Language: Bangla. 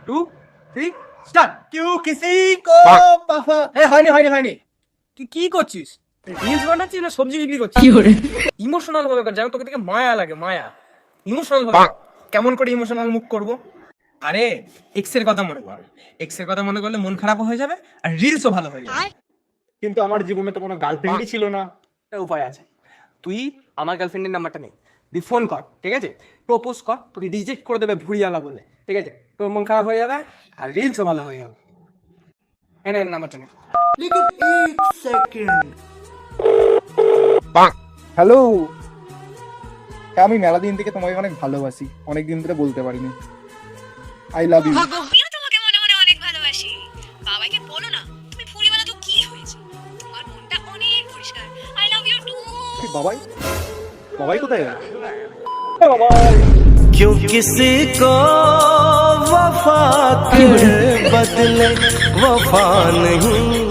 2 3 স্টার্ট। কিউ কিসি কো বাফা। হয়নি। তুই কি করছিস? রিলস বানাচ্ছিস না সবজি বিক্রি করছিস? ইমোশনাল ভাবে কর, যেন তোকে দেখে মায়া লাগে, মায়া। ইমোশনাল ভাবে। কেমন করে ইমোশনাল মুখ করব? আরে এক্স এর কথা মনে কর। এক্স এর কথা মনে করলে মন খারাপ হয়ে যাবে আর রিলসও ভালো হয়ে যাবে। কিন্তু আমার জীবনে তো কোনো গার্লফ্রেন্ডই ছিল না। একটা উপায় আছে। তুই আমার গার্লফ্রেন্ডের নাম্বারটা নে, তুই ফোন কর, ঠিক আছে? প্রপোজ কর, তুই রিজেক্ট করে দেবে ভুড়িয়ালা বলে, ঠিক আছে? তোর মন খারাপ হয়ে যাবে আর রিলসও ভালো হয়ে যাবে। এনে নাম্বারটা নে। হ্যালো, আমি মেলা দিন থেকে তোমাকে অনেক ভালোবাসি, অনেক দিন ধরে বলতে পারিনি। I love you. আমিও তোমাকে মনে মনে অনেক ভালোবাসি। বাবাকে বলো না তুমি ফুরিবালা তো কি হয়েছে, তোমার মনটা অনেক পরিষ্কার। I love you too. Babai কোথায় গেল? क्यों किसी को वफा के बदले वफा नहीं